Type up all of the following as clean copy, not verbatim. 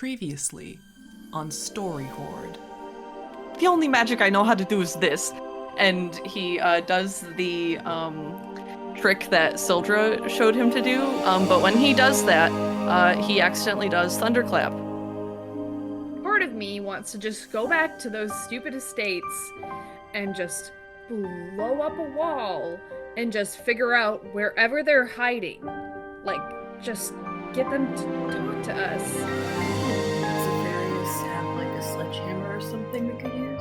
Previously on Story Hoard. The only magic I know how to do is this. And he does the trick that Sildra showed him to do. But when he does that, he accidentally does Thunderclap. Part of me wants to just go back to those stupid estates and just blow up a wall and just figure out wherever they're hiding. Like, just get them to talk to us. Does the fairies have like a sledgehammer or something we could use?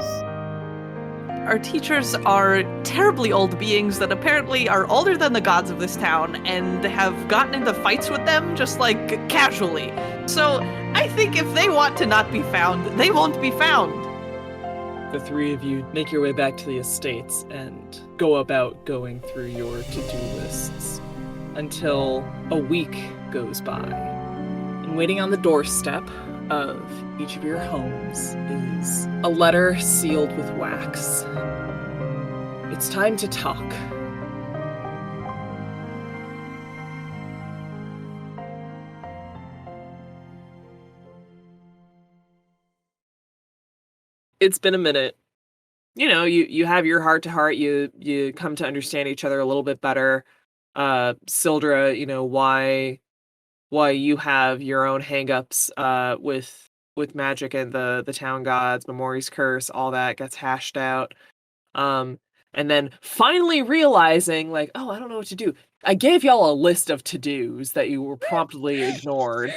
Our teachers are terribly old beings that apparently are older than the gods of this town and have gotten into fights with them just like casually. So I think if they want to not be found, they won't be found. The three of you make your way back to the estates and go about going through your to-do lists until a week goes by. And waiting on the doorstep of each of your homes is a letter sealed with wax. It's time to talk. It's been a minute. You know, you have your heart to heart, you come to understand each other a little bit better. Sildra, you know, why you have your own hangups with magic and the town gods, Momori's curse, all that gets hashed out. And then finally realizing, like, oh, I don't know what to do. I gave y'all a list of to-dos that you were promptly ignored.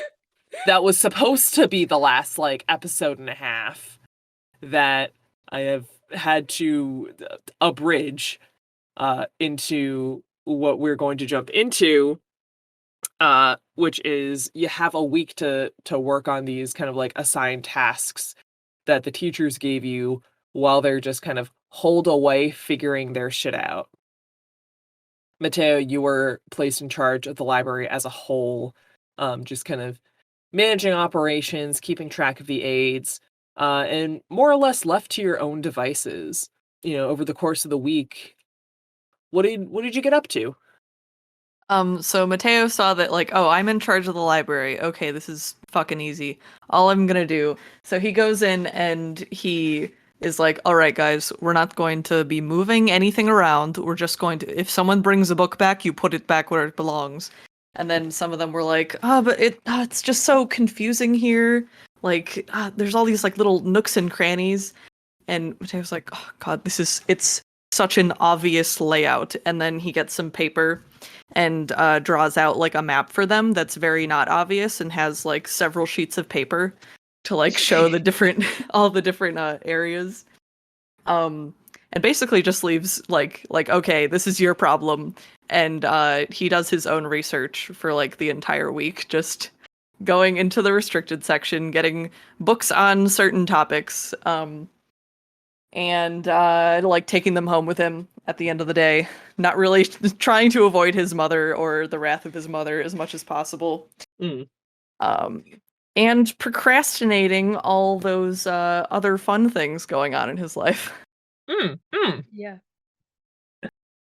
That was supposed to be the last, like, episode and a half that I have had to abridge into what we're going to jump into, which is you have a week to work on these kind of like assigned tasks that the teachers gave you while they're just kind of holed away figuring their shit out. Mateo, you were placed in charge of the library as a whole, just kind of managing operations, keeping track of the aides, and more or less left to your own devices. You know, over the course of the week, what did you get up to? So Mateo saw that, like, oh, I'm in charge of the library. Okay, this is fucking easy. All I'm gonna do. So he goes in and he is like, all right, guys, we're not going to be moving anything around. We're just going to, if someone brings a book back, you put it back where it belongs. And then some of them were like, oh, but it's just so confusing here. Like, there's all these like little nooks and crannies. And Mateo's like, oh god, it's such an obvious layout. And then he gets some paper and draws out like a map for them that's very not obvious and has like several sheets of paper to like show the different all the different areas. And basically just leaves like okay, this is your problem. And he does his own research for like the entire week, just going into the restricted section, getting books on certain topics, and like taking them home with him at the end of the day, not really trying to avoid his mother or the wrath of his mother as much as possible. And procrastinating all those other fun things going on in his life. Yeah.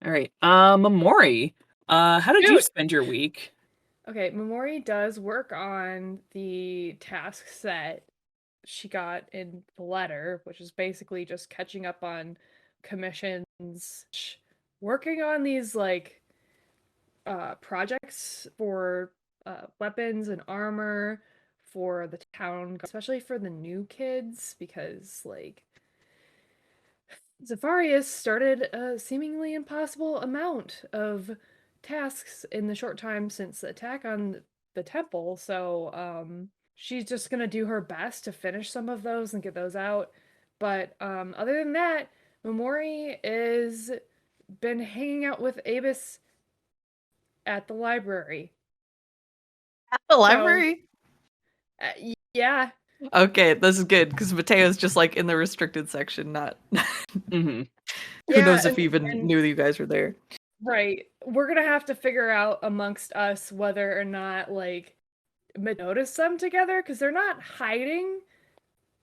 All right. Momori, how did you Dude. spend your week? Okay, Momori does work on the tasks that she got in the letter, which is basically just catching up on commissions, working on these like projects for weapons and armor for the town, especially for the new kids, because like Zafarius started a seemingly impossible amount of tasks in the short time since the attack on the temple, so she's just gonna do her best to finish some of those and get those out. But other than that, Momori is been hanging out with Abus at the library. At the library? Yeah. Okay, this is good, because Mateo's just like in the restricted section, not Mm-hmm. who knows Yeah, if he even knew that you guys were there. right. We're gonna have to figure out amongst us whether or not like notice them together, because they're not hiding.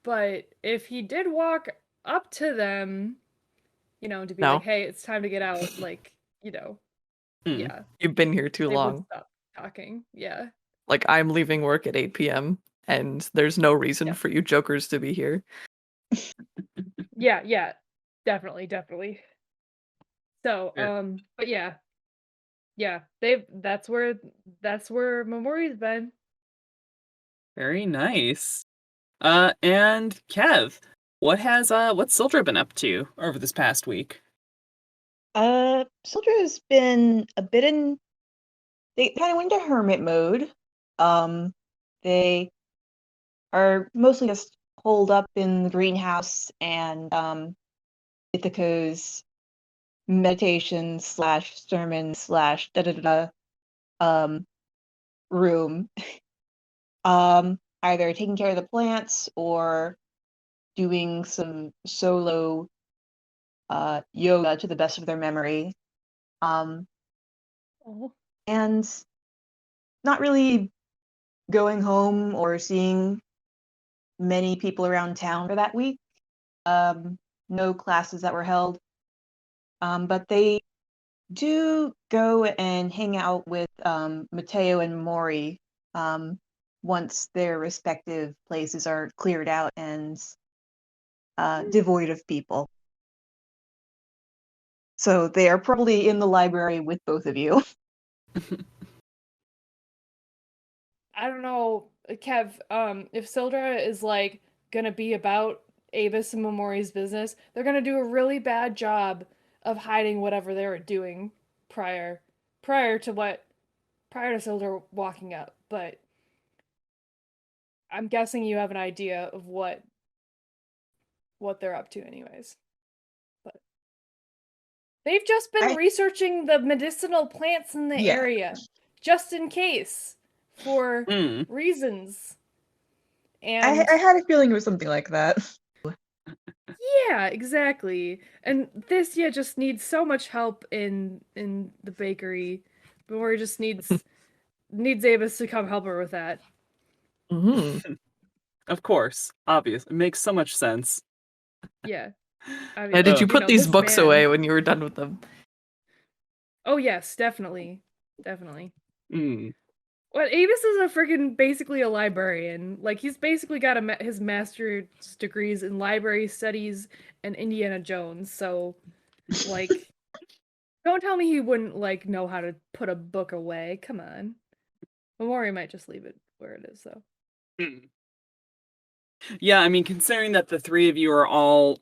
But if he did walk up to them, you know, to be No. like, hey, it's time to get out, like, you know, yeah, You've been here too they would long. stop talking. Yeah. Like, I'm leaving work at 8 p.m. and there's no reason Yeah. for you jokers to be here. Yeah, definitely. So, Fair. but yeah, that's where Momori's been. Very nice. And Kev, what's Sildra been up to over this past week? Sildra has been a bit in. They kind of went into hermit mode. They are mostly just holed up in the greenhouse and Ithaca's meditation slash sermon slash da da da room. Either taking care of the plants or doing some solo yoga to the best of their memory. Oh. And not really going home or seeing many people around town for that week. No classes that were held. But they do go and hang out with Mateo and Momori once their respective places are cleared out and devoid of people. So they are probably in the library with both of you. I don't know, Kev, if Sildra is like gonna be about Avis and Momori's business, they're gonna do a really bad job of hiding whatever they were doing prior to Sildra walking up. But I'm guessing you have an idea of what they're up to anyways. But they've just been researching the medicinal plants in the area just in case for reasons. And I had a feeling it was something like that. yeah, exactly. And this just needs so much help in the bakery. Momori just needs Avis to come help her with that. Mm-hmm. Of course, obvious. It makes so much sense. Yeah. I Yeah, did you put these this books man- away when you were done with them? Oh yes, definitely. Mm. Well, Avis is a freaking basically a librarian. Like he's basically got his master's degrees in library studies and Indiana Jones. So, like, don't tell me he wouldn't like know how to put a book away. Come on, Momori might just leave it where it is though. Mm. Yeah, I mean, considering that the three of you are all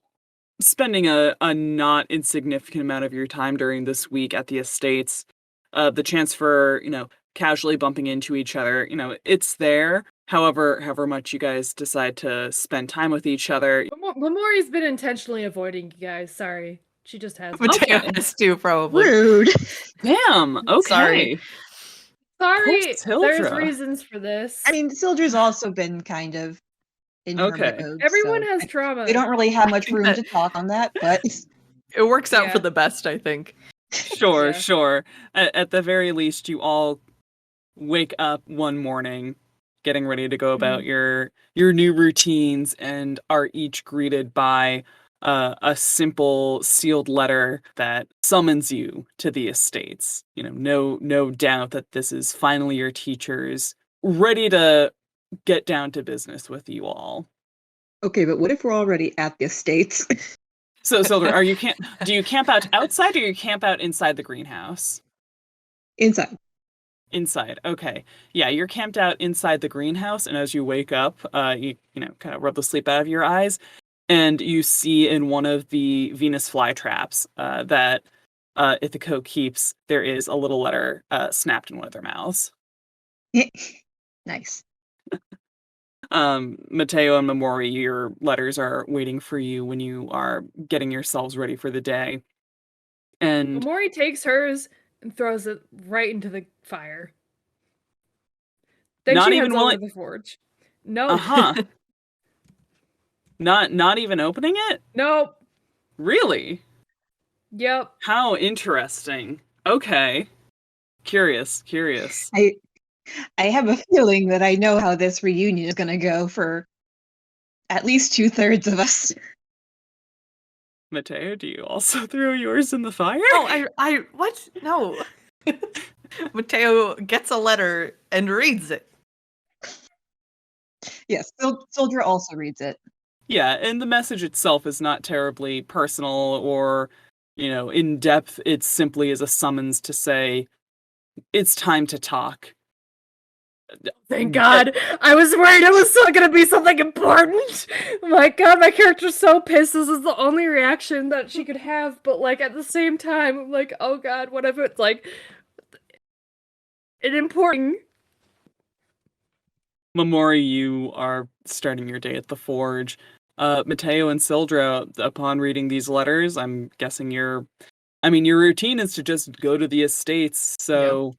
spending a not insignificant amount of your time during this week at the estates, the chance for, casually bumping into each other, it's there. However much you guys decide to spend time with each other. Momori's been intentionally avoiding you guys. Sorry, she just has. Mateo Okay. has to, probably. Rude. Damn, okay. Sorry. Sorry, Poor there's Sildra. reasons for this. I mean, Sildra's also been kind of in hermit Okay. mode. Everyone so has trauma. they don't really have much think room that- to talk on that, but It works out for Yeah. the best, I think. Sure, Yeah. sure. At the very least, you all wake up one morning getting ready to go about your new routines and are each greeted by a simple sealed letter that summons you to the estates. No doubt that this is finally your teachers ready to get down to business with you all. okay. But what if we're already at the estates? So, Sildra, do you camp out outside or you camp out inside the greenhouse? Inside. Inside, okay. Yeah, you're camped out inside the greenhouse, and as you wake up, you kind of rub the sleep out of your eyes, and you see in one of the Venus flytraps that Ithaca keeps, there is a little letter snapped in one of their mouths. Nice. Mateo and Momori, your letters are waiting for you when you are getting yourselves ready for the day. And Momori takes hers and throws it right into the fire. Then Not she even heads over willing- to the forge. No. uh-huh. Not even opening it? Nope. Really? Yep. How interesting. Okay. Curious. I have a feeling that I know how this reunion is going to go for at least 2/3 of us. Mateo, do you also throw yours in the fire? Oh, I what? No. Mateo gets a letter and reads it. Yes, Sildra also reads it. Yeah, and the message itself is not terribly personal or, in depth. It simply is a summons to say, it's time to talk. Thank God. I was worried it was still gonna be something important. My God, my character's so pissed. This is the only reaction that she could have, but like at the same time, I'm like, oh God, what if it's like an important. Momori, you are starting your day at the forge. Mateo and Sildra, upon reading these letters, I'm guessing your routine is to just go to the estates. So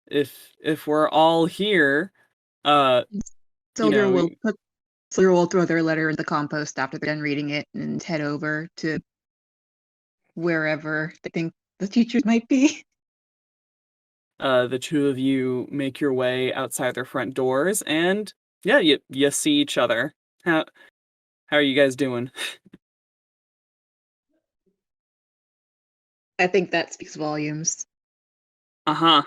if we're all here, Sildra will throw their letter in the compost after they're done reading it and head over to wherever they think the teachers might be. The two of you make your way outside their front doors, and yeah, you see each other. How are you guys doing? I think that speaks volumes. Uh-huh.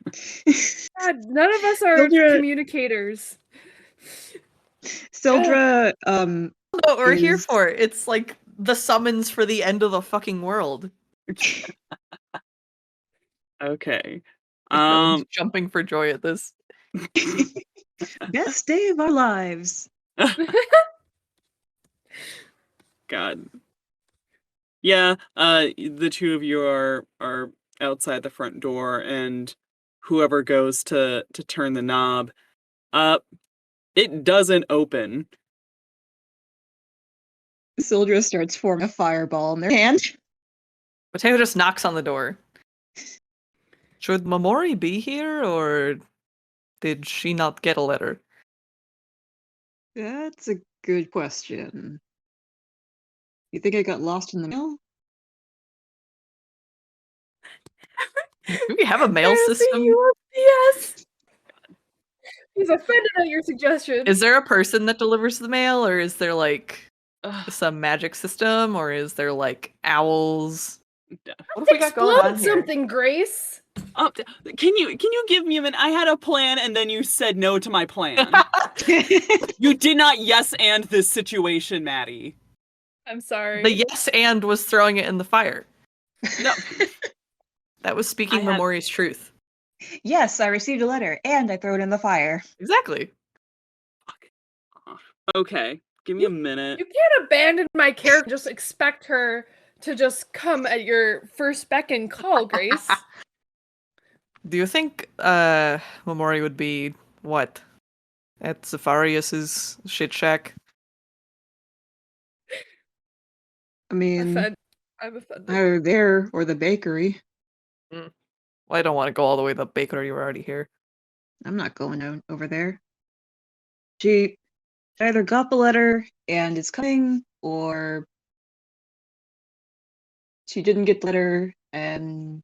God, none of us are Sildra- communicators. Sildra, What we're here is- for. It's like the summons for the end of the fucking world. Okay. No one's jumping for joy at this. best day of our lives. God. Yeah, the two of you are outside the front door, and whoever goes to turn the knob, it doesn't open. Sildra starts forming a fireball in their hand. Mateo just knocks on the door. Should Momori be here, or did she not get a letter? That's a good question. You think I got lost in the mail? Do we have a mail Fancy system? Yes. He's offended at your suggestion. Is there a person that delivers the mail, or is there like some magic system, or is there like owls? What have we got going on Explode here? something, Grace. Can you give me a minute? I had a plan, and then you said no to my plan. You did not yes and this situation, Maddie. I'm sorry. The yes and was throwing it in the fire. No. That was speaking I had- Momori's truth. Yes, I received a letter, and I throw it in the fire. Exactly. Okay, give me a minute. You can't abandon my character and just expect her to just come at your first beck and call, Grace. Do you think Momori would be what? At Zafarius's shit shack? I mean, I'm offended. either there or the bakery. Well, I don't want to go all the way to the bakery. We're already here. I'm not going over there. She either got the letter and is coming, or she didn't get the letter and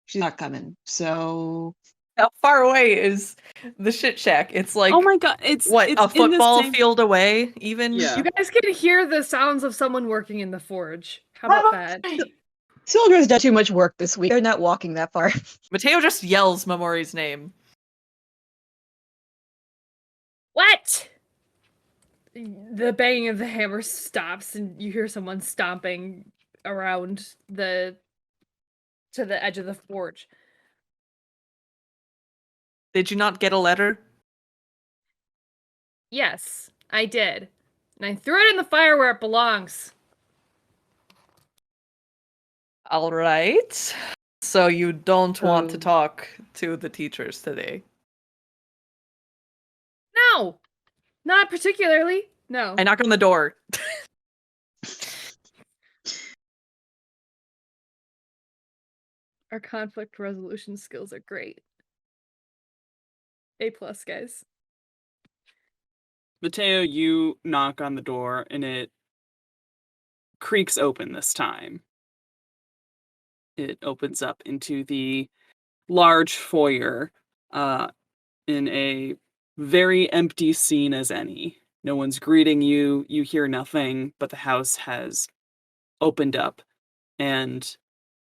she's not coming. So How far away is the shit shack? It's like, Oh my god, it's what, it's a in the football same- field away, even? Yeah. You guys can hear the sounds of someone working in the forge. How about that? Sildra's done too much work this week. They're not walking that far. Mateo just yells Momori's name. What? The banging of the hammer stops, and you hear someone stomping around to the edge of the forge. Did you not get a letter? Yes, I did. And I threw it in the fire where it belongs. All right. So you don't want to Oh. talk to the teachers today? No! Not particularly. No. I knock on the door. Our conflict resolution skills are great. A+, guys. Mateo, you knock on the door, and it creaks open this time. It opens up into the large foyer, in a very empty scene as any. No one's greeting you. You hear nothing, but the house has opened up. And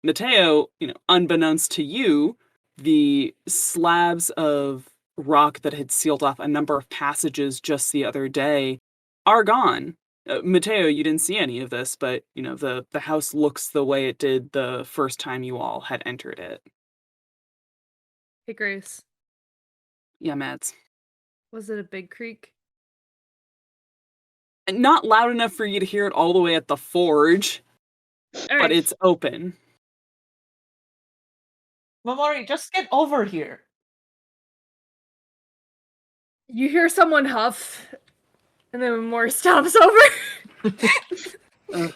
Mateo, unbeknownst to you, the slabs of rock that had sealed off a number of passages just the other day are gone. Mateo, you didn't see any of this, but, the house looks the way it did the first time you all had entered it. Hey, Grace. Yeah, Mads. Was it a big creak? And not loud enough for you to hear it all the way at the forge, All but right. it's open. Momori, just get over here. You hear someone huff, and then Momori stomps over.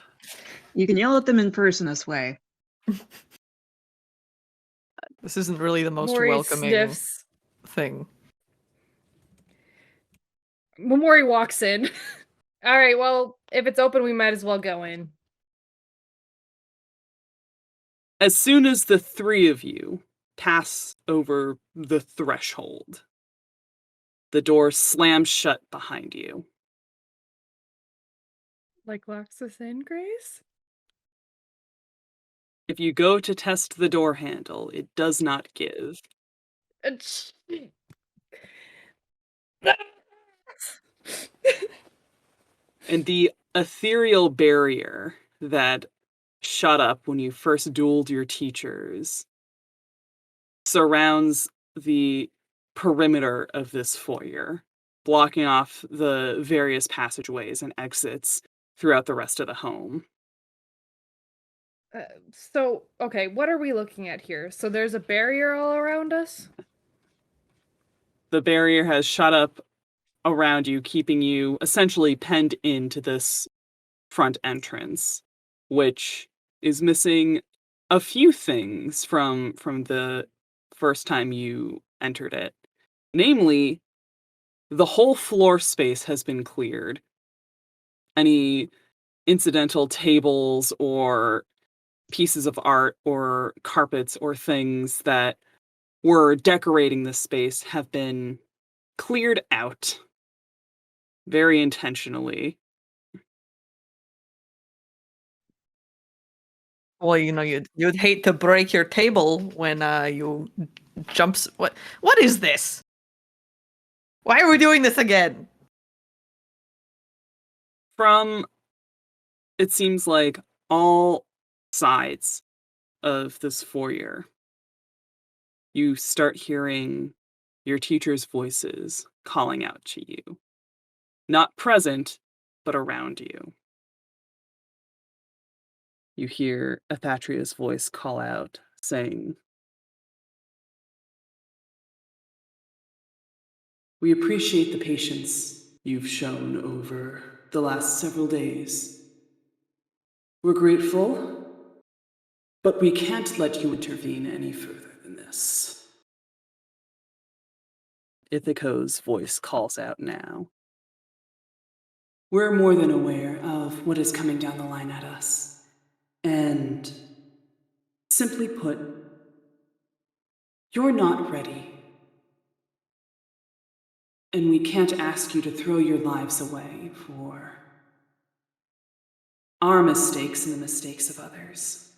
You can yell at them in person this way. This isn't really the most Momori welcoming sniffs. thing. Momori walks in. All right, well, if it's open, we might as well go in. As soon as the three of you pass over the threshold, the door slams shut behind you. Like locks us in, Grace? If you go to test the door handle, it does not give. And the ethereal barrier that shut up when you first dueled your teachers surrounds the perimeter of this foyer, blocking off the various passageways and exits throughout the rest of the home. So, okay, what are we looking at here? So there's a barrier all around us? The barrier has shut up around you, keeping you essentially penned into this front entrance, which is missing a few things from the first time you entered it. Namely, the whole floor space has been cleared. Any incidental tables or pieces of art or carpets or things that were decorating this space have been cleared out very intentionally. Well, you'd hate to break your table when you jumps. What is this? Why are we doing this again? From, it seems like, all sides of this foyer, you start hearing your teacher's voices calling out to you. Not present, but around you. You hear Athatria's voice call out, saying, "We appreciate the patience you've shown over the last several days. We're grateful, but we can't let you intervene any further than this." Ithaco's voice calls out now. "We're more than aware of what is coming down the line at us. And, simply put, you're not ready. And we can't ask you to throw your lives away for our mistakes and the mistakes of others."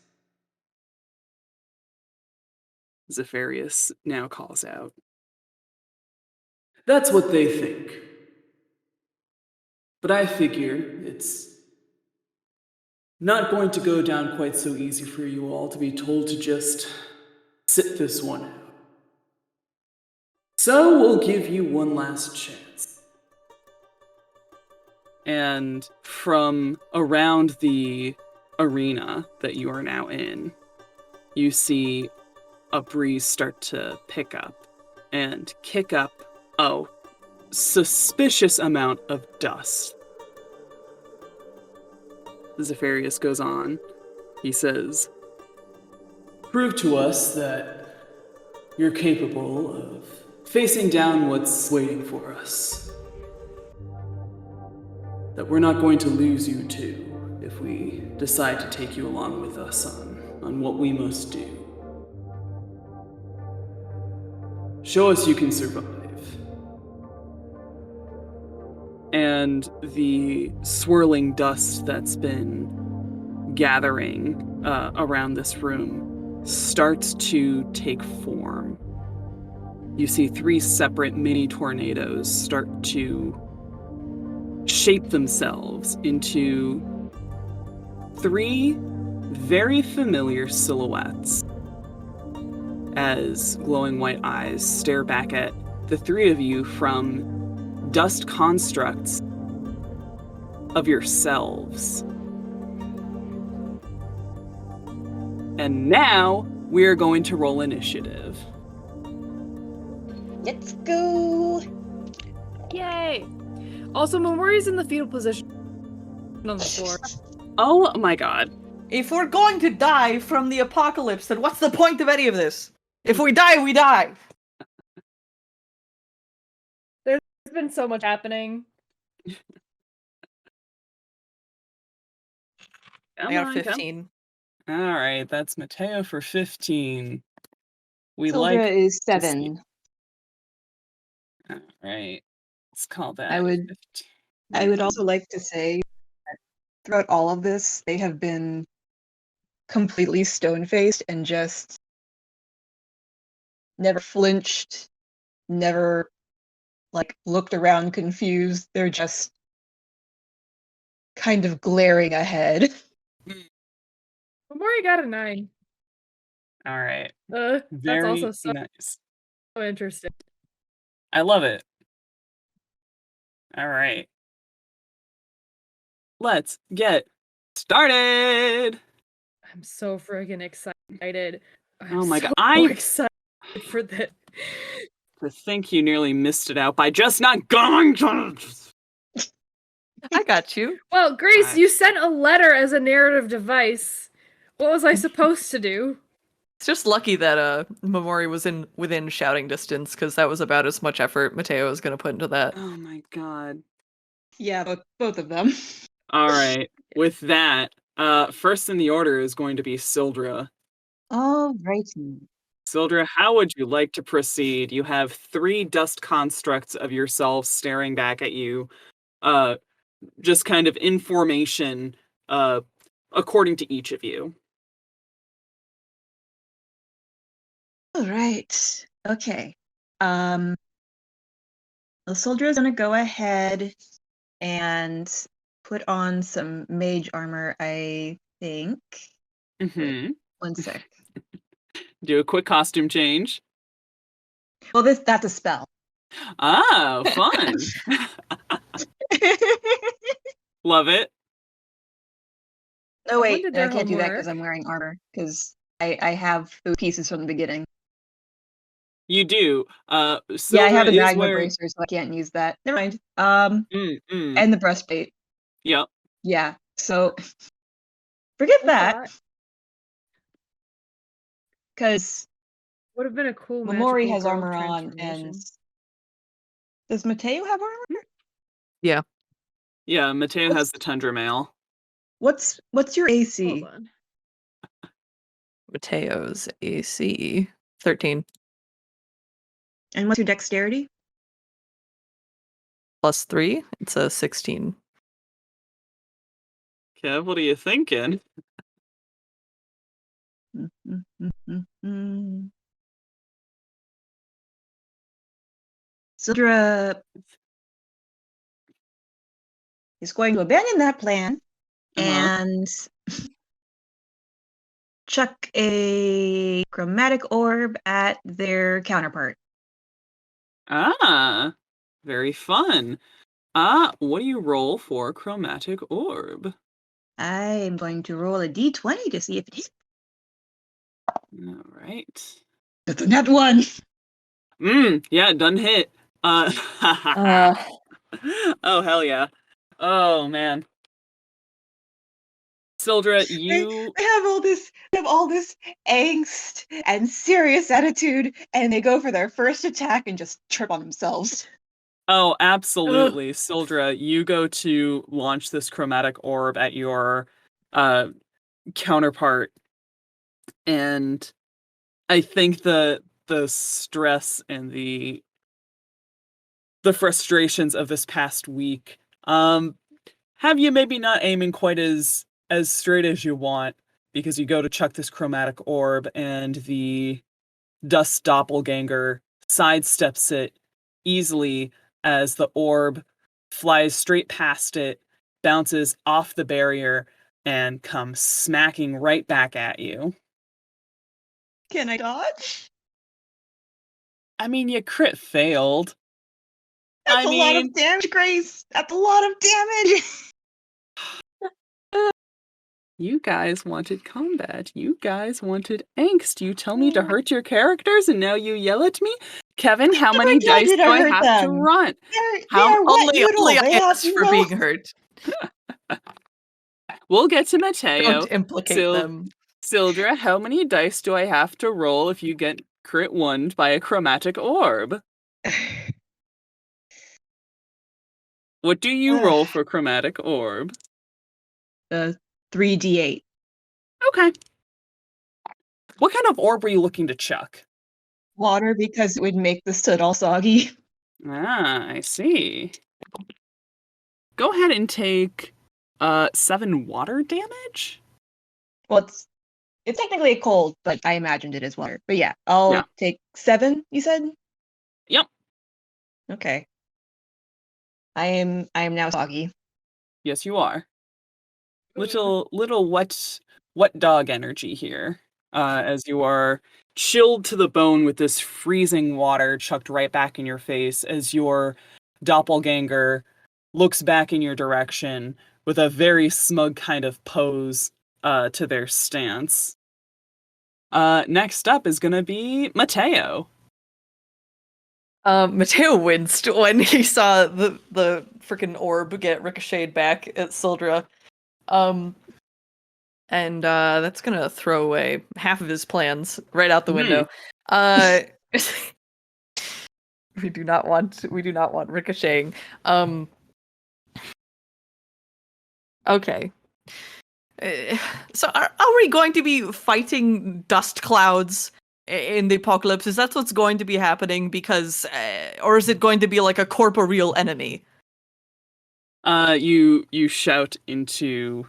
Zephyrius now calls out, "That's what they think. But I figure it's not going to go down quite so easy for you all to be told to just sit this one out. So we'll give you one last chance." And from around the arena that you are now in, you see a breeze start to pick up and kick up a suspicious amount of dust. Zephyrius goes on. He says, "Prove to us that you're capable of facing down what's waiting for us. That we're not going to lose you too if we decide to take you along with us on what we must do. Show us you can survive." And the swirling dust that's been gathering around this room starts to take form. you see 3 separate mini tornadoes start to shape themselves into 3 very familiar silhouettes as glowing white eyes stare back at the 3 of you from dust constructs of yourselves. And now we are going to roll initiative. Let's go. Yay! Also, Momori's in the fetal position on the floor. Oh my god. If we're going to die from the apocalypse, then what's the point of any of this? If we die, we die. There's been so much happening. I got a 15. All right, that's Mateo for 15. We Sildra like is to see- 7. All right, let's call that. I would 15. I would also like to say that throughout all of this, they have been completely stone-faced and just never flinched, never like looked around confused. They're just kind of glaring ahead. Momori got a 9. All right, That's very also so nice. interesting. I love it. All right, let's get started. I'm so friggin' excited. Oh my so God, I- excited for this. To think you nearly missed it out by just not going to. I got you. Well, Grace, I- you sent a letter as a narrative device. What was I supposed to do? It's just lucky that Momori was within shouting distance, because that was about as much effort Mateo was going to put into that. Oh my god. Yeah, both of them. All right, with that, first in the order is going to be Sildra. Alrighty. Sildra, how would you like to proceed? You have 3 dust constructs of yourself staring back at you. Just kind of information, according to each of you. All right. Okay. The soldier is gonna go ahead and put on some mage armor, I think. Mm-hmm. One sec. Do a quick costume change. Well, that's a spell. Oh, fun. Love it. No, wait, did no, I their can't do that homework. because I'm wearing armor, because I have those pieces from the beginning. You do. Yeah, I Sildra have the is magma wearing... bracer, so I can't use that. Never mind. Mm-mm. And the breastplate. Yep. Yeah, so forget I that, thought because would have been a cool Momori magical has girl armor on, transformation. and does Mateo have armor? Yeah, Mateo has the Tundra Mail. What's your Hold AC? on. Mateo's AC 13 And what's your dexterity? plus 3. It's a 16. Kev, what are you thinking? Sildra is going to abandon that plan and chuck a chromatic orb at their counterpart. Ah, very fun. What do you roll for chromatic orb? I am going to roll a d20 to see if it hits. All right. That's a nat 1. Yeah, it doesn't hit. Oh hell yeah. Oh man. Sildra, you They have all this angst and serious attitude, and they go for their first attack and just trip on themselves. Oh, absolutely. Sildra, you go to launch this chromatic orb at your counterpart, and I think the stress and the frustrations of this past week have you maybe not aiming quite as straight as you want, because you go to chuck this chromatic orb and the dust doppelganger sidesteps it easily as the orb flies straight past it, bounces off the barrier, and comes smacking right back at you. Can I dodge? I mean, you crit failed. That's a lot of damage, Grace. That's a lot of damage. You guys wanted combat. You guys wanted angst. You tell me to hurt your characters, and now you yell at me? Kevin, how many dice do I have to run? They're wet Only noodle. I They have asked for no- being hurt. We'll get to Mateo. Don't implicate them. Sildra, how many dice do I have to roll if you get crit 1'd by a chromatic orb? What do you roll for chromatic orb? 3d8. Okay. What kind of orb were you looking to chuck? Water, because it would make the soot all soggy. Ah, I see. Go ahead and take 7 water damage. Well, it's technically a cold, but I imagined it as water. But yeah, I'll take 7, you said? Yep. Okay. I am now soggy. Yes, you are. Little wet dog energy here. As you are chilled to the bone with this freezing water chucked right back in your face as your doppelganger looks back in your direction with a very smug kind of pose to their stance. Next up is gonna be Mateo. Mateo winced when he saw the freaking orb get ricocheted back at Sildra. And that's gonna throw away half of his plans right out the window. We do not want ricocheting. Okay. So are we going to be fighting dust clouds in the apocalypse? Is that what's going to be happening? Because, or is it going to be like a corporeal enemy? You shout into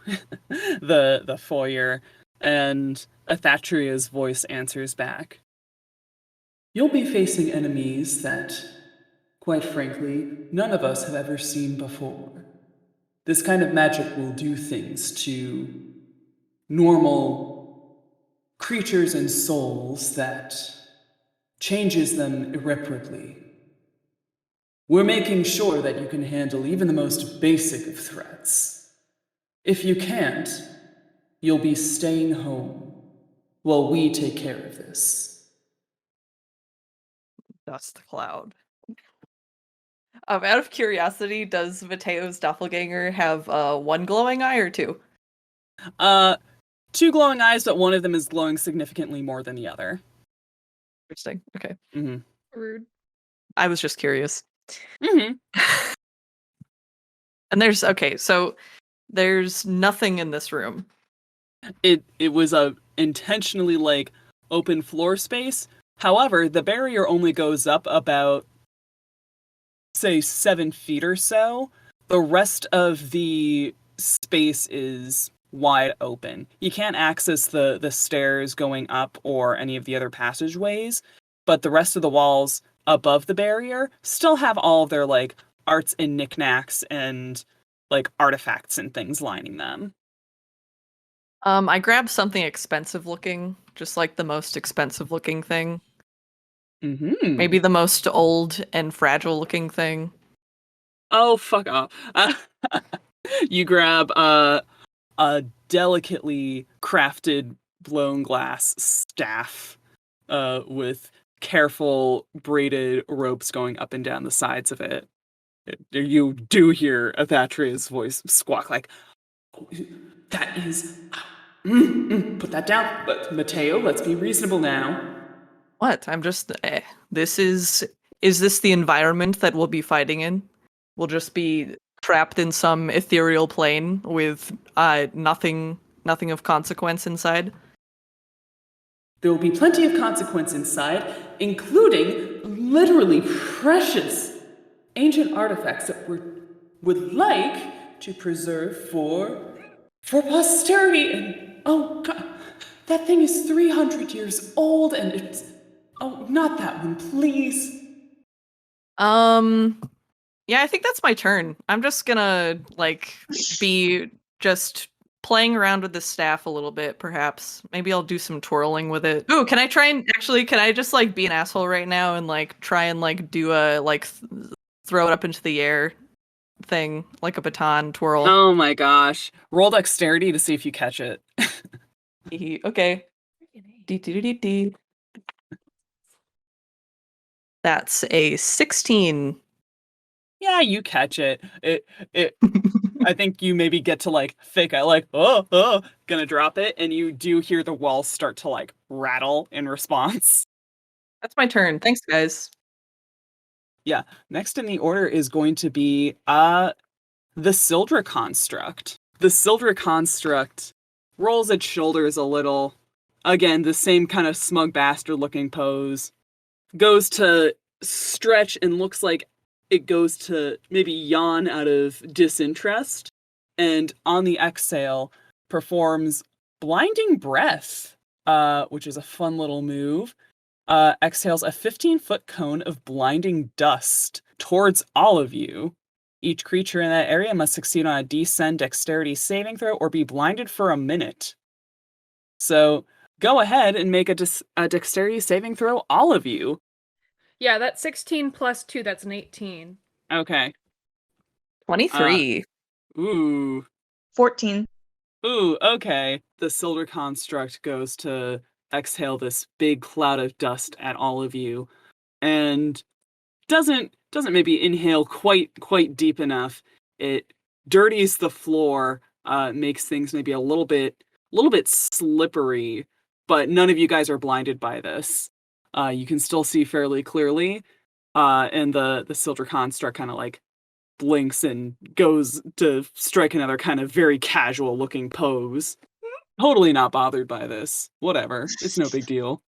the foyer, and Athatria's voice answers back. You'll be facing enemies that, quite frankly, none of us have ever seen before. This kind of magic will do things to normal creatures and souls that changes them irreparably. We're making sure that you can handle even the most basic of threats. If you can't, you'll be staying home while we take care of this. Dust cloud. Out of curiosity, does Mateo's doppelganger have 1 glowing eye or 2? 2 glowing eyes, but one of them is glowing significantly more than the other. Interesting. Okay. Mm-hmm. Rude. I was just curious. Mm-hmm. And there's nothing in this room. It was a intentionally like open floor space. However, the barrier only goes up about, say, 7 feet or so. The rest of the space is wide open. You can't access the stairs going up or any of the other passageways, but the rest of the walls above the barrier still have all of their like arts and knickknacks and like artifacts and things lining them. I grabbed something expensive looking, just like the most expensive looking thing. Mm-hmm. Maybe the most old and fragile looking thing. Oh, fuck off. You grab a delicately crafted blown glass staff with careful braided ropes going up and down the sides of it. You do hear Athatria's voice squawk like, oh, that is... put that down. But Mateo, let's be reasonable now. What? I'm just... Is this the environment that we'll be fighting in? We'll just be trapped in some ethereal plane with nothing of consequence inside? There will be plenty of consequence inside, including literally precious ancient artifacts that we would like to preserve for posterity. And oh god, that thing is 300 years old, and Oh, not that one, please. Yeah, I think that's my turn. I'm just gonna be just playing around with the staff a little bit, perhaps. Maybe I'll do some twirling with it. Ooh, can I try and can I just be an asshole right now and try and do a throw it up into the air thing, like a baton twirl? Oh my gosh. Roll dexterity to see if you catch it. Okay. Dee. That's a 16. Yeah, you catch it. It I think you maybe get to fake out gonna drop it, and you do hear the walls start to rattle in response. That's my turn. Thanks, guys. Yeah. Next in the order is going to be the Sildra construct. The Sildra construct rolls its shoulders a little. Again, the same kind of smug bastard looking pose. Goes to stretch and looks like it goes to maybe yawn out of disinterest. And on the exhale, performs Blinding Breath, which is a fun little move. Exhales a 15-foot cone of blinding dust towards all of you. Each creature in that area must succeed on a DC dexterity saving throw or be blinded for a minute. So go ahead and make a dexterity saving throw, all of you. Yeah, that's 16 plus 2, that's an 18. Okay. 23. Ooh. 14. Ooh, okay. The Sildra construct goes to exhale this big cloud of dust at all of you, and doesn't maybe inhale quite deep enough. It dirties the floor, makes things maybe a little bit slippery, but none of you guys are blinded by this. You can still see fairly clearly, and the Sildra construct kind of blinks and goes to strike another kind of very casual looking pose. Totally not bothered by this. Whatever. It's no big deal.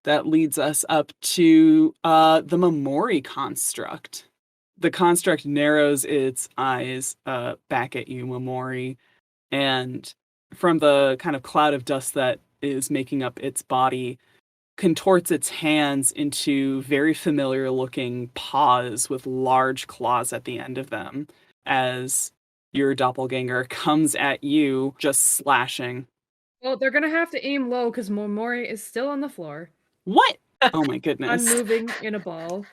That leads us up to the Momori construct. The construct narrows its eyes back at you, Momori, and from the kind of cloud of dust that is making up its body, contorts its hands into very familiar looking paws with large claws at the end of them as your doppelganger comes at you, just slashing. Well, they're gonna have to aim low because Momori is still on the floor, What? Oh my goodness. unmoving in a ball.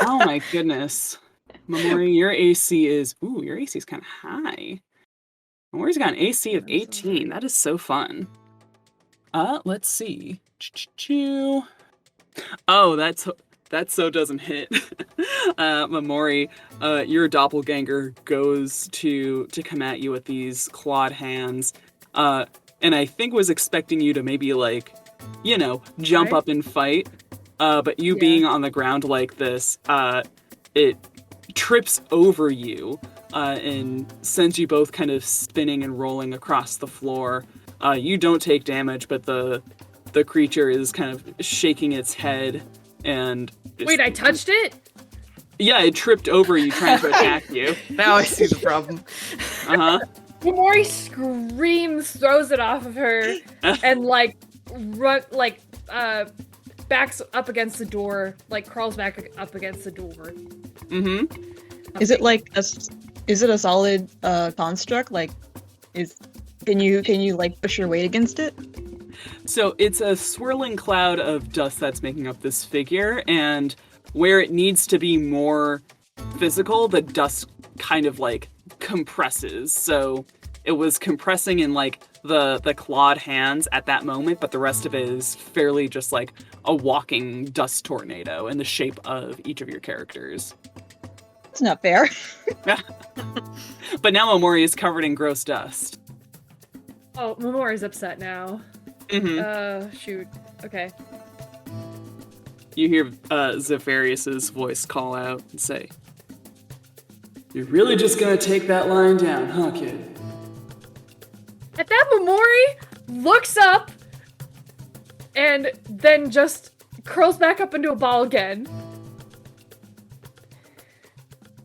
Oh my goodness. Momori, your AC is kind of high. Momori's got an AC of 18. That is so fun. Let's see. Oh, that so doesn't hit. Momori, your doppelganger goes to come at you with these clawed hands, and I think was expecting you to maybe jump up and fight, but you being on the ground like this, it trips over you, and sends you both kind of spinning and rolling across the floor. You don't take damage, but the creature is kind of shaking its head and... Wait, I touched it? Yeah, it tripped over you trying to attack you. Now I see the problem. Uh-huh. Momori screams, throws it off of her, and backs up against the door, crawls back up against the door. Mm-hmm. Is it a solid construct? Can you push your weight against it? So it's a swirling cloud of dust that's making up this figure, and where it needs to be more physical, the dust kind of compresses. So it was compressing in the clawed hands at that moment, but the rest of it is fairly just a walking dust tornado in the shape of each of your characters. It's not fair. But now Momori is covered in gross dust. Oh, Momori's upset now. Mm-hmm. Shoot. Okay. You hear Zephyrius's voice call out and say, "You're really just gonna take that line down, huh, kid?" At that, Momori looks up and then just curls back up into a ball again.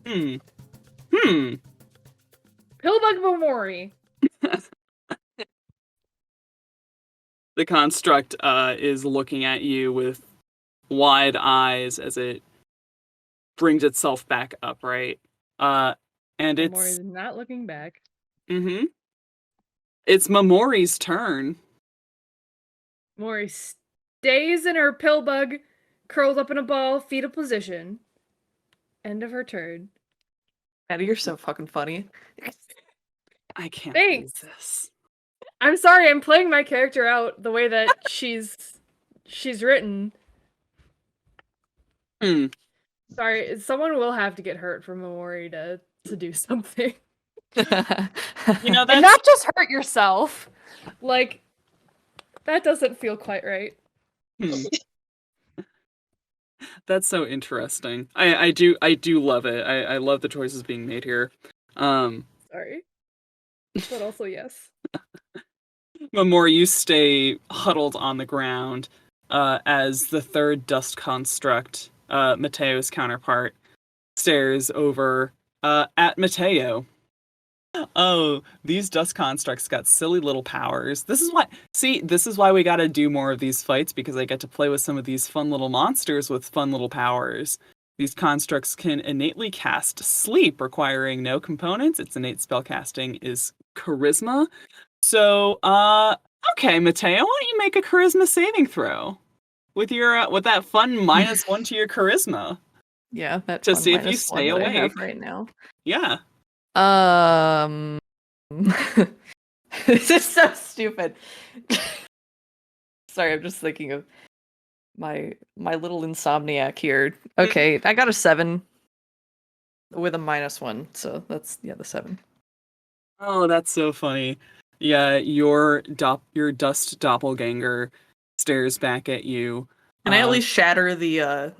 Pillbug Momori. The construct is looking at you with wide eyes as it brings itself back upright. And Momori it's is not looking back. it's Momori's turn. Mori stays in her pill bug, curled up in a ball, fetal position. End of her turn. Maddie, you're so fucking funny. I can't Thanks. believe this. I'm sorry, I'm playing my character out the way that she's written. Sorry, someone will have to get hurt for Momori to do something. You know, And that's not just hurt yourself. Like, that doesn't feel quite right. that's so interesting. I do love it. I love the choices being made here. Sorry. But also, yes. Momori, you stay huddled on the ground as the third dust construct, Mateo's counterpart, stares over at Mateo. Oh, these dust constructs got silly little powers. This is why we gotta do more of these fights, because I get to play with some of these fun little monsters with fun little powers. These constructs can innately cast sleep, requiring no components. Its innate spellcasting is charisma. So, okay, Mateo, why don't you make a charisma saving throw with your with that fun -1 to your charisma Yeah, that to fun see if you minus stay one that I have awake. right now. Yeah. This is so stupid. Sorry, I'm just thinking of my little insomniac here. Okay, I got a 7 with a -1, so that's the 7. Oh, that's so funny. Yeah, your dust doppelganger stares back at you. Can I at least shatter the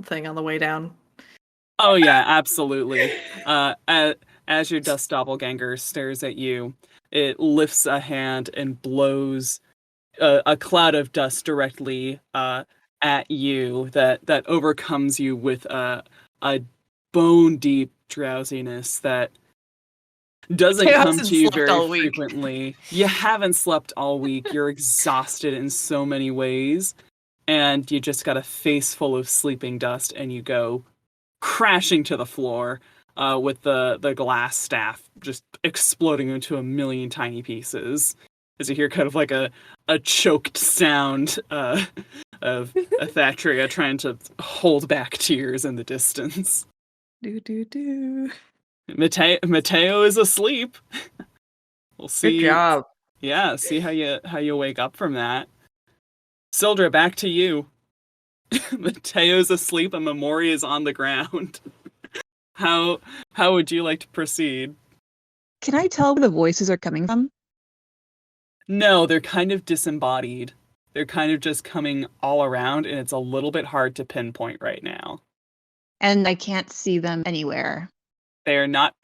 thing on the way down? Oh yeah, absolutely. As your dust doppelganger stares at you, it lifts a hand and blows a cloud of dust directly at you that overcomes you with a bone deep drowsiness that doesn't Mateo come hasn't to you slept very all week. frequently. You haven't slept all week. You're exhausted in so many ways, and you just got a face full of sleeping dust, and you go crashing to the floor with the glass staff just exploding into a million tiny pieces. As you hear kind of like a choked sound of Thatcheria trying to hold back tears in the distance. Do. Mateo is asleep. We'll see. Good job. Yeah, see how you wake up from that. Sildra, back to you. Mateo's asleep and Momori is on the ground. How would you like to proceed? Can I tell where the voices are coming from? No, they're kind of disembodied. They're kind of just coming all around, and it's a little bit hard to pinpoint right now. And I can't see them anywhere. They are not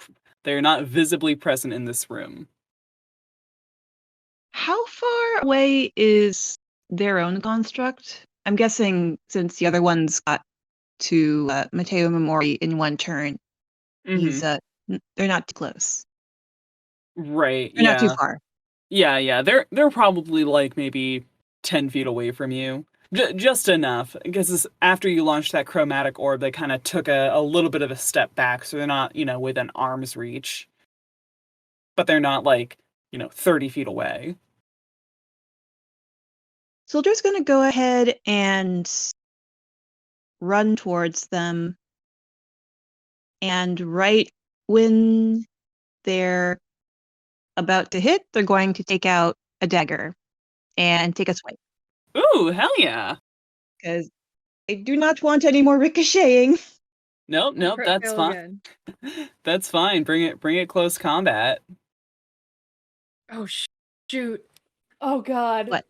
visibly present in this room. How far away is their own construct? I'm guessing since the other ones got to Mateo Momori in one turn, he's they're not too close. Right. They're not too far. Yeah. They're probably like maybe 10 feet away from you. Just enough, because after you launched that chromatic orb, they kind of took a little bit of a step back, so they're not, within arm's reach. But they're not like, 30 feet away. Sildra's going to go ahead and run towards them. And right when they're about to hit, they're going to take out a dagger and take a swipe. Ooh, hell yeah. Because I do not want any more ricocheting. Nope, that's fine. That's fine. Bring it close combat. Oh, shoot. Oh, God. What?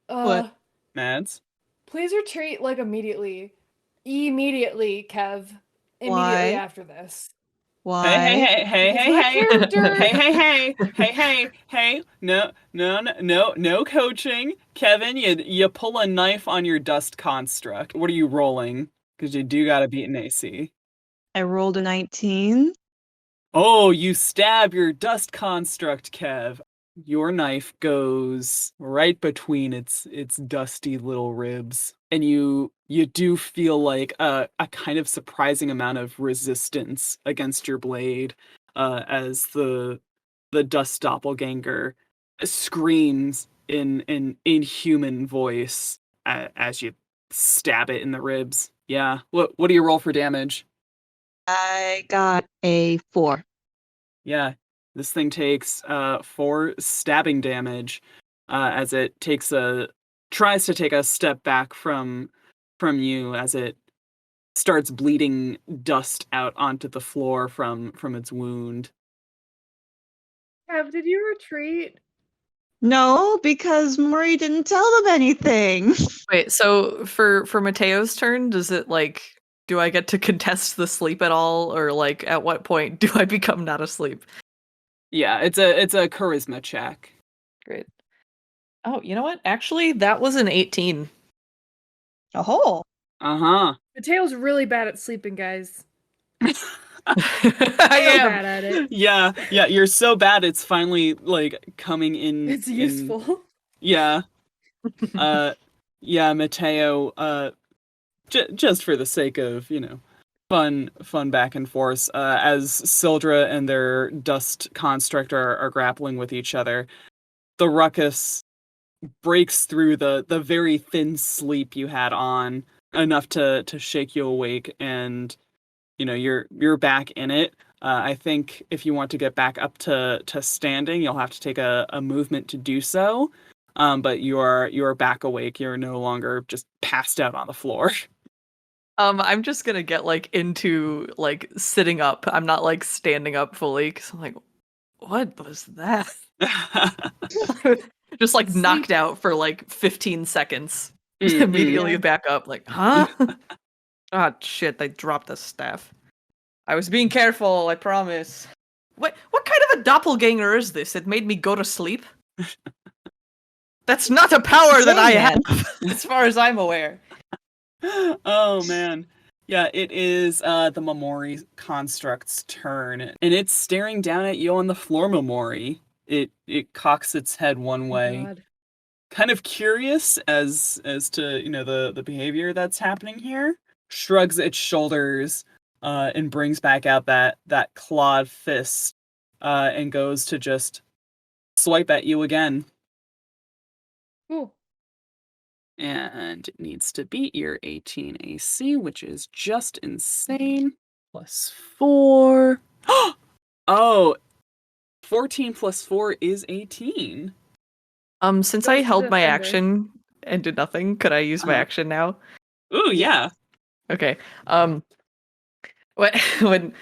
What? Mads? Please retreat, like, immediately. Immediately, Kev. Immediately Why? after this. Why? Hey. No coaching. Kevin, you pull a knife on your dust construct. What are you rolling? Because you do gotta beat an AC. I rolled a 19. Oh, you stab your dust construct, Kev. your knife goes right between its dusty little ribs, and you do feel like a kind of surprising amount of resistance against your blade, as the dust doppelganger screams in an inhuman voice as you stab it in the ribs. Yeah. What do you roll for damage? I got a 4. Yeah, this thing takes 4 stabbing damage, as it tries to take a step back from you, as it starts bleeding dust out onto the floor from its wound. Did you retreat? No, because Maury didn't tell them anything. Wait, so for Mateo's turn, does it like do I get to contest the sleep at all, or like at what point do I become not asleep? Yeah, it's a charisma check. Great. Oh, you know what? Actually, that was an 18. Oh. Uh-huh. Mateo's really bad at sleeping, guys. I So am. bad at it. Yeah, you're so bad it's finally like coming in. It's useful. Yeah. Yeah, Mateo, just for the sake of, fun back and forth, as Sildra and their dust construct are grappling with each other, the ruckus breaks through the very thin sleep you had on, enough to shake you awake, and you're back in it. I think if you want to get back up to standing, you'll have to take a movement to do so. But you're back awake. You're no longer just passed out on the floor. I'm just gonna get like into like sitting up. I'm not like standing up fully because I'm like, what was that? Just like knocked out for like 15 seconds. Immediately Yeah. back up, like, huh? Ah, shit! I dropped the staff. I was being careful. I promise. What kind of a doppelganger is this? It made me go to sleep. That's not a power that I have, as far as I'm aware. Oh man. Yeah, it is the Momori construct's turn, and it's staring down at you on the floor, Momori. It cocks its head one way, God. kind of curious as to the behavior that's happening here. Shrugs its shoulders, and brings back out that clawed fist, and goes to just swipe at you again. Cool. And it needs to beat your 18 AC, which is just insane. +4. Oh, 14 plus 4 is 18. Since So I it's held my defender. action and did nothing, could I use my action now? Ooh, yeah. Okay. When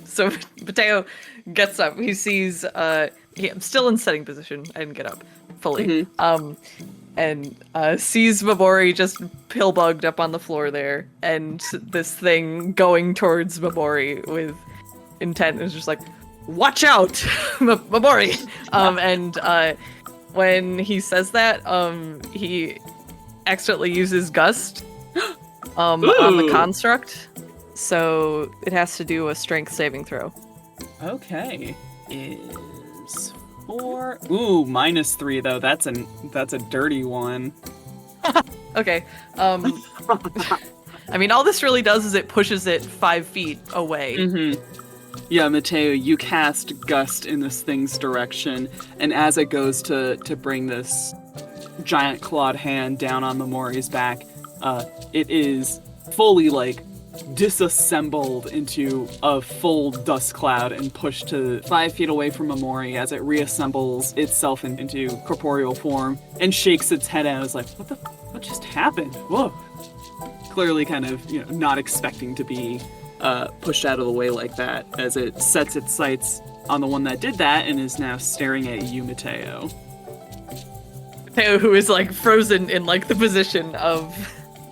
so Mateo gets up, he sees I'm still in setting position. I didn't get up fully. And sees Momori just pillbugged up on the floor there, and this thing going towards Momori with intent is just like, watch out, Momori. And when he says that, he accidentally uses gust on the Ooh. construct, so it has to do a strength saving throw. Okay. Is 4. Ooh, -3 though. That's a dirty one. Okay. I mean, all this really does is it pushes it 5 feet away. Mm-hmm. Yeah, Mateo, you cast Gust in this thing's direction, and as it goes to bring this giant clawed hand down on Momori's back, it is fully like disassembled into a full dust cloud and pushed to 5 feet away from Momori as it reassembles itself into corporeal form and shakes its head out. It's like, what just happened? Whoa. Clearly kind of, not expecting to be pushed out of the way like that, as it sets its sights on the one that did that and is now staring at you, Mateo. Mateo, who is like frozen in like the position of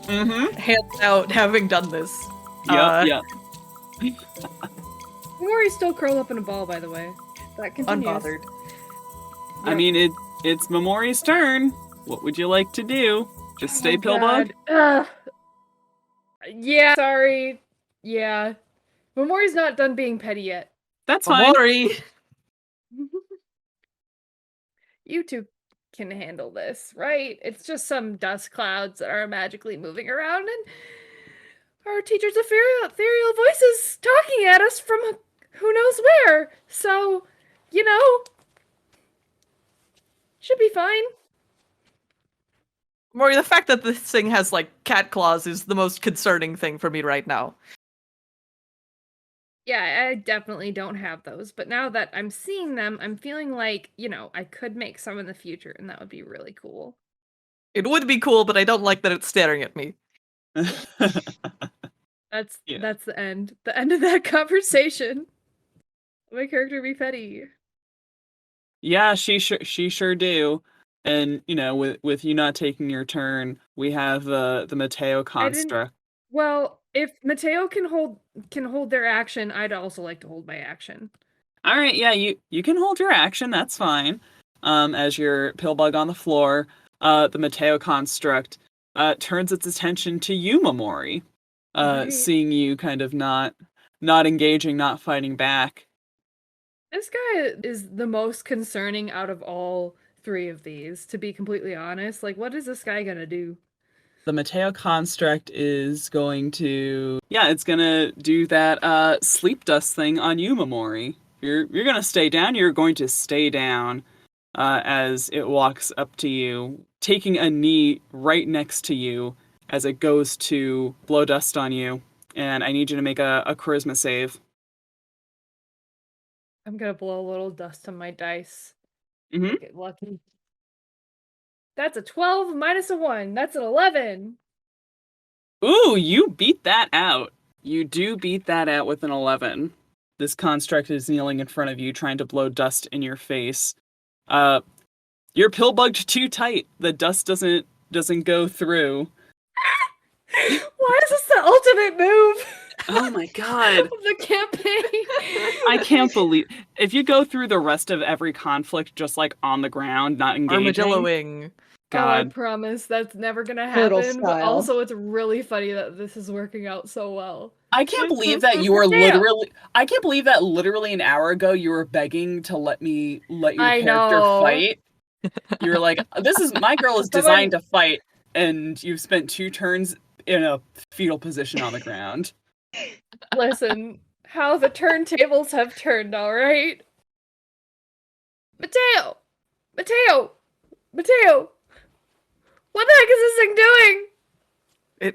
hands out, having done this. Yeah. Momori's still curled up in a ball, by the way. That continues. Unbothered. I mean, it's Momori's turn. What would you like to do? Just stay pillbug? Yeah, sorry. Yeah. Momori's not done being petty yet. That's fine. Momori! You two can handle this, right? It's just some dust clouds that are magically moving around, and our teacher's ethereal voices talking at us from who knows where. So, should be fine. Mori, the fact that this thing has, like, cat claws is the most concerning thing for me right now. Yeah, I definitely don't have those, but now that I'm seeing them, I'm feeling like, I could make some in the future, and that would be really cool. It would be cool, but I don't like that it's staring at me. That's Yeah. that's the end. The end of that conversation. My character be petty. Yeah, she sure do. And with you not taking your turn, we have the Mateo construct. Well, if Mateo can hold their action, I'd also like to hold my action. All right, yeah, you can hold your action. That's fine. As your pillbug on the floor, the Mateo construct turns its attention to you, Momori. Right. Seeing you kind of not engaging, not fighting back. This guy is the most concerning out of all three of these, to be completely honest. Like, what is this guy gonna do? The Mateo construct is going to, it's gonna do that sleep dust thing on you, Momori. You're gonna stay down. You're going to stay down as it walks up to you, taking a knee right next to you as it goes to blow dust on you. And I need you to make a charisma save. I'm gonna blow a little dust on my dice. Mm-hmm. Get lucky. That's a 12 minus a 1. That's an 11. Ooh, you beat that out. You do beat that out with an 11. This construct is kneeling in front of you, trying to blow dust in your face. You're pillbugged too tight. The dust doesn't go through. Why is this the ultimate move? Oh my god. Of the campaign. I can't believe if you go through the rest of every conflict just like on the ground, not engaging. Armadilloing. Oh, I God. promise that's never gonna Turtle happen. But style. also, it's really funny that this is working out so well. I can't believe that you were literally I can't believe that literally an hour ago you were begging to let your I character know. fight. You were like, my girl is designed to fight, and you've spent 2 turns in a fetal position on the ground. Listen, how the turntables have turned, alright? Mateo! Mateo! Mateo! What the heck is this thing doing?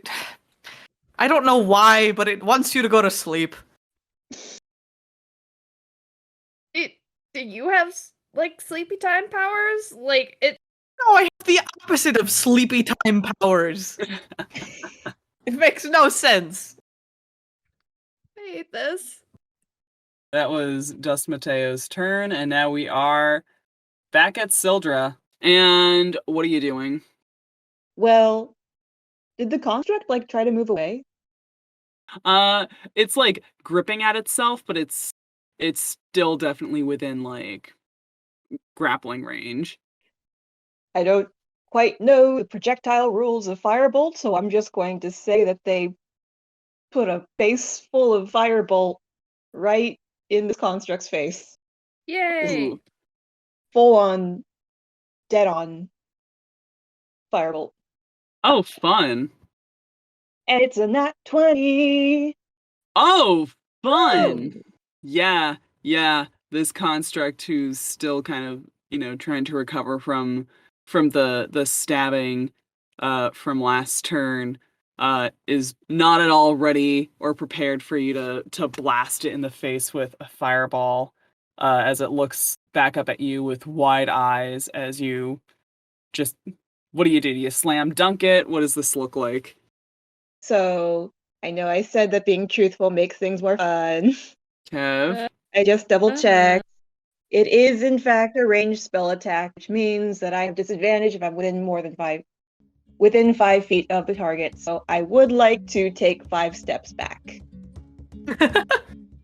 I don't know why, but it wants you to go to sleep. Do you have, like, sleepy time powers? Like, it. No, I have the opposite of sleepy time powers. It makes no sense. I hate this. That was Dust Mateo's turn, and now we are back at Sildra. And what are you doing? Well, did the construct try to move away? It's like gripping at itself, but it's still definitely within grappling range. I don't quite know the projectile rules of Firebolt, so I'm just going to say that they put a face full of Firebolt right in this construct's face. Yay! Ooh. Full on, dead on Firebolt. Oh, fun. And it's a nat 20! Oh, fun. Yeah. This construct who's still kind of, trying to recover from the stabbing from last turn is not at all ready or prepared for you to blast it in the face with a fireball as it looks back up at you with wide eyes as you just... What do? Do you slam dunk it? What does this look like? So, I know I said that being truthful makes things more fun. Kev? I just double-checked. It is, in fact, a ranged spell attack, which means that I have disadvantage if I'm within 5 feet of the target. So I would like to take 5 steps back.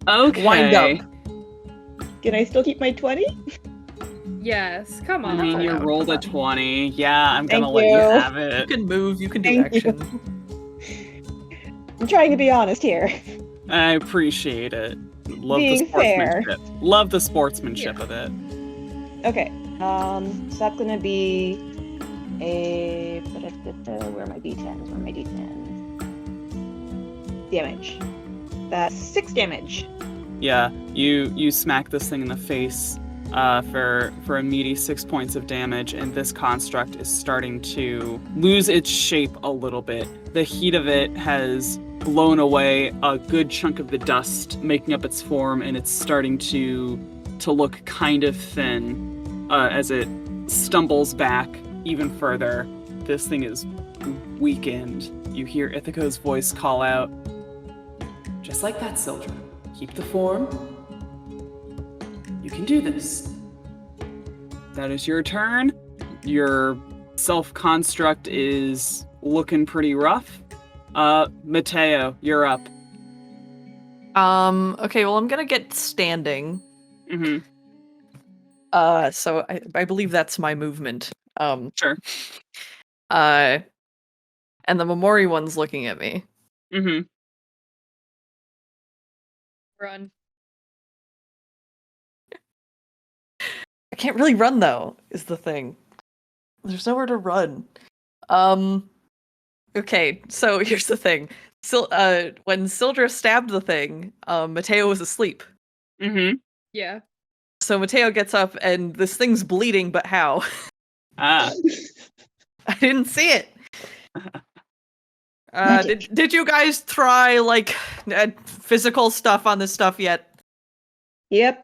Okay. Wind up. Can I still keep my 20? Yes, come I on. mean, you rolled a 20. Yeah, I'm gonna Thank let you you. have You it. can move, you can do Thank you. action. I'm trying to be honest here. I appreciate it. Love Being the sportsmanship. Love the sportsmanship Yeah. of it. Okay, So that's gonna be a where are my d10s? Where are my d10s? Damage. That's 6 damage. Yeah, you smack this thing in the face for a meaty 6 points of damage, and this construct is starting to lose its shape a little bit. The heat of it has blown away a good chunk of the dust making up its form, and it's starting to look kind of thin as it stumbles back even further. This thing is weakened. You hear Ithaca's voice call out, Just like that, Sildra. Keep the form. You can do this. that is your turn. Your self-construct is looking pretty rough. Mateo, you're up. Okay, well, I'm gonna get standing. Mm-hmm. So I believe that's my movement. Sure. And the Momori one's looking at me. Mm-hmm. Run. I can't really run though, is the thing. There's nowhere to run. Okay, so here's the thing. When Sildra stabbed the thing, Mateo was asleep. Mm-hmm. Yeah. So Mateo gets up and this thing's bleeding, but how? Ah. I didn't see it. Magic. Did you guys try like physical stuff on this stuff yet? Yep.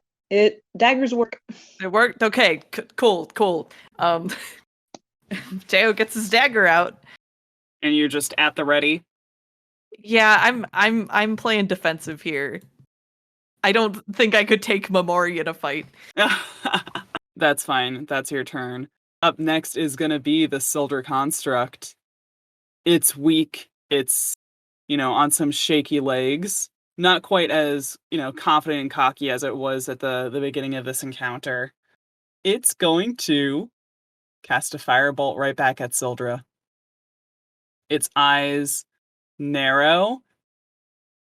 Daggers work. It worked. Okay, cool. Mateo gets his dagger out. And you're just at the ready? Yeah, I'm playing defensive here. I don't think I could take Momori in a fight. That's fine. That's your turn. Up next is going to be the Sildra construct. It's weak. It's, on some shaky legs. Not quite as, confident and cocky as it was at the beginning of this encounter. It's going to cast a firebolt right back at Sildra. Its eyes narrow.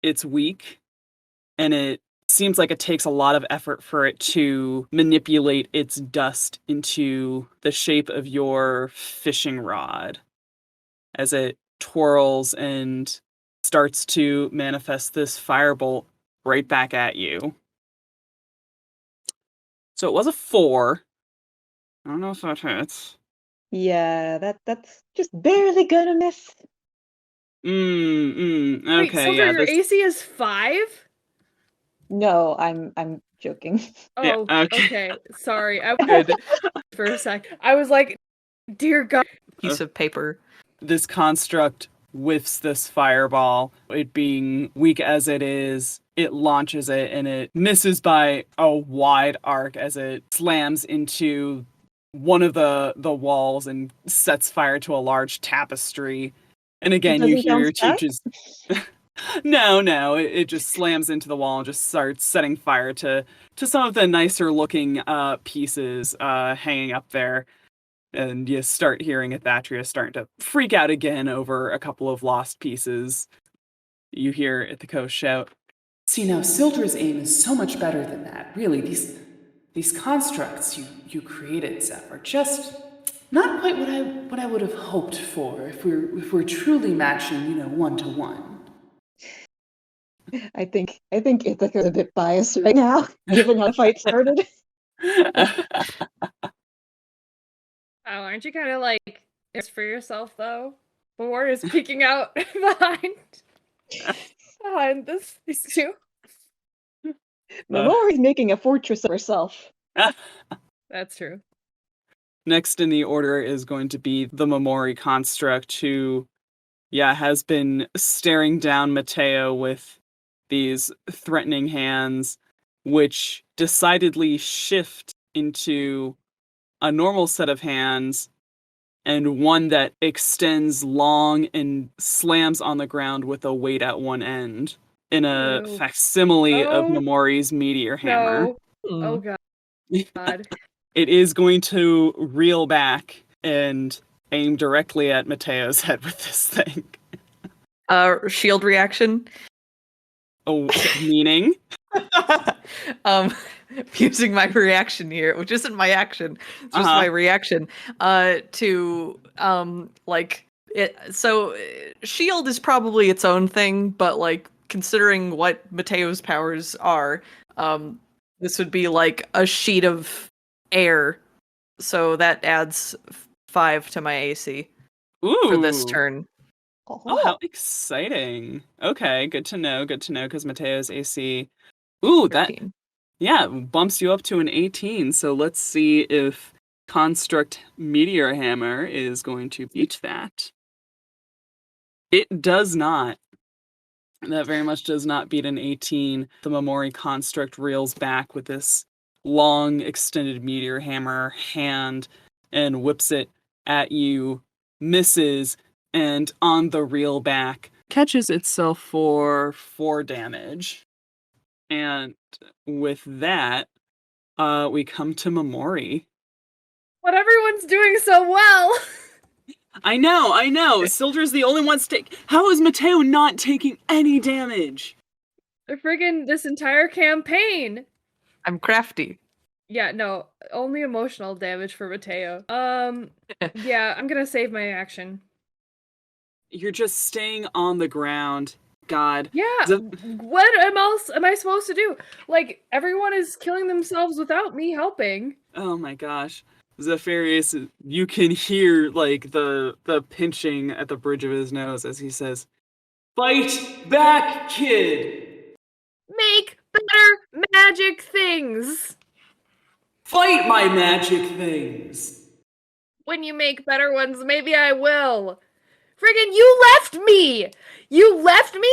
It's weak. And it seems like it takes a lot of effort for it to manipulate its dust into the shape of your fishing rod as it twirls and starts to manifest this firebolt right back at you. So it was a 4. I don't know if that hits. Yeah, that's just barely gonna miss. Wait, Okay, Sildra, yeah. your AC is 5? No, I'm joking. Yeah, Oh, okay. okay. Sorry. I Good. for a sec. I was like, dear God. Piece of paper. This construct whiffs this fireball. It being weak as it is, it launches it and it misses by a wide arc as it slams into one of the walls and sets fire to a large tapestry. And again, you Doesn't hear your bounce back? teachers. No, it just slams into the wall and just starts setting fire to some of the nicer looking pieces hanging up there. And you start hearing Ithaca starting to freak out again over a couple of lost pieces. You hear Ithaca shout, See, now Sildra's aim is so much better than that. Really, these constructs you created, Zeph, are just not quite what I would have hoped for if we're truly matching, 1-to-1. I think Ithaca's a bit biased right now, given how the fight started. Oh, aren't you kind of like it's for yourself though? Momori is peeking out behind these two. Momori's making a fortress of herself. That's true. Next in the order is going to be the Momori construct, who, has been staring down Mateo with these threatening hands, which decidedly shift into a normal set of hands and one that extends long and slams on the ground with a weight at one end in a Ew. facsimile of Oh, Momori's meteor hammer. No. Oh God. It is going to reel back and aim directly at Mateo's head with this thing. Shield reaction. Oh, meaning? using my reaction here, which isn't my action, it's just my reaction, to like it. So shield is probably its own thing, but like considering what Mateo's powers are, this would be like a sheet of air. So that adds 5 to my AC for this turn. Oh, how exciting. Okay, good to know, because Mateo's AC... Ooh, 13. Bumps you up to an 18, so let's see if Construct Meteor Hammer is going to beat that. It does not. That very much does not beat an 18. The Momori Construct reels back with this long, extended Meteor Hammer hand and whips it at you, misses, and on the reel back, catches itself for 4 damage. And with that, we come to Momori. But everyone's doing so well! I know! Sildra's the only one How is Mateo not taking any damage? Friggin' this entire campaign! I'm crafty. Yeah, no, only emotional damage for Mateo. Yeah, I'm gonna save my action. You're just staying on the ground. God. Yeah, what else am I supposed to do? Like, everyone is killing themselves without me helping. Oh my gosh. Zephyrius, you can hear, like, the pinching at the bridge of his nose as he says, "Fight back, kid! Make better magic things! Fight my magic things!" When you make better ones, maybe I will. Friggin', you left me! You left me,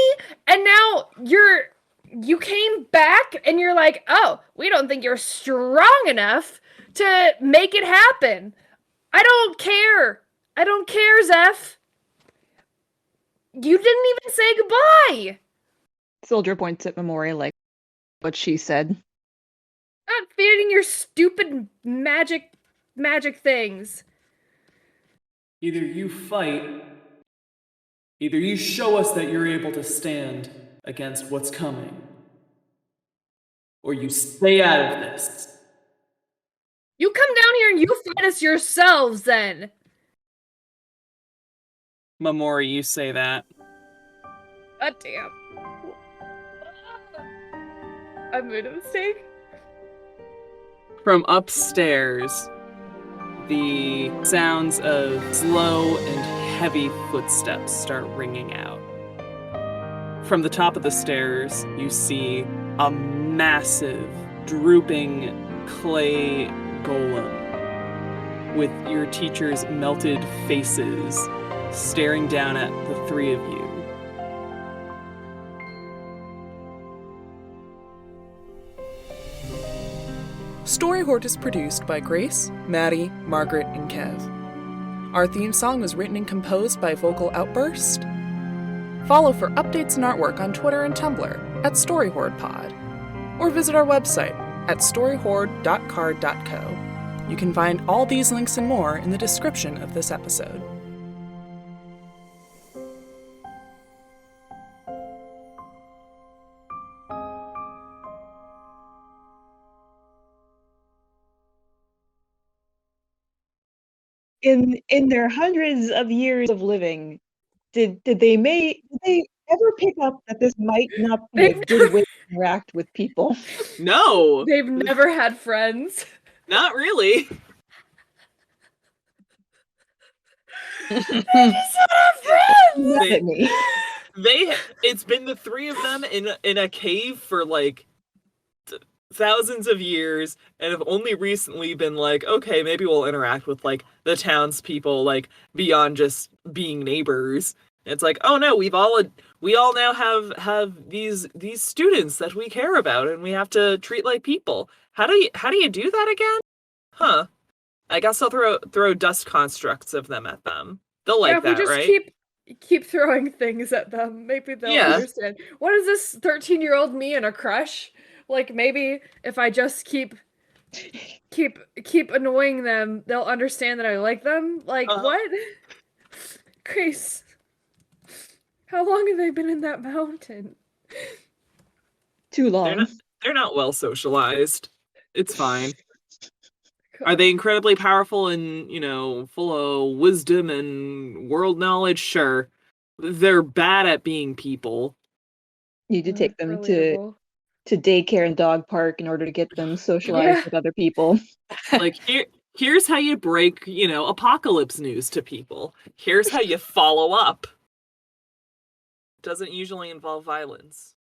and now you came back, and you're like, oh, we don't think you're strong enough to make it happen. I don't care. I don't care, Zeph. You didn't even say goodbye. Sildra points at Momori like what she said. Not feeding your stupid magic things. Either you fight, either you show us that you're able to stand against what's coming, or you stay out of this. You come down here and you fight us yourselves, then. Momori, you say that. God damn. I made a mistake. From upstairs, the sounds of slow and heavy footsteps start ringing out. From the top of the stairs, you see a massive, drooping clay golem with your teacher's melted faces staring down at the 3 of you. Story Hoard is produced by Grace, Maddie, Margaret, and Kev. Our theme song was written and composed by Vocal Outburst. Follow for updates and artwork on Twitter and Tumblr at StoryHoardPod, or visit our website at storyhoard.card.co. You can find all these links and more in the description of this episode. In their hundreds of years of living, did they ever pick up that this might not be a good way to interact with people? No! They've never had friends. Not really. Look at me. It's been the 3 of them in a cave for like thousands of years, and have only recently been like, okay, maybe we'll interact with like the townspeople, like beyond just being neighbors. It's like, oh no, we all now have these students that we care about, and we have to treat like people. How do you do that again? Huh? I guess I'll throw dust constructs of them at them. They'll like that, right? If we just keep throwing things at them, maybe they'll understand. What is this 13-year-old me and a crush? Like, maybe if I just keep annoying them, they'll understand that I like them. Like, what? Grace, how long have they been in that mountain? Too long. They're not well socialized. It's fine. Are they incredibly powerful and, full of wisdom and world knowledge? Sure. They're bad at being people. You need to take them Relatable. to daycare and dog park in order to get them socialized Yeah. with other people. Like, here's how you break, apocalypse news to people. Here's how you follow up. Doesn't usually involve violence.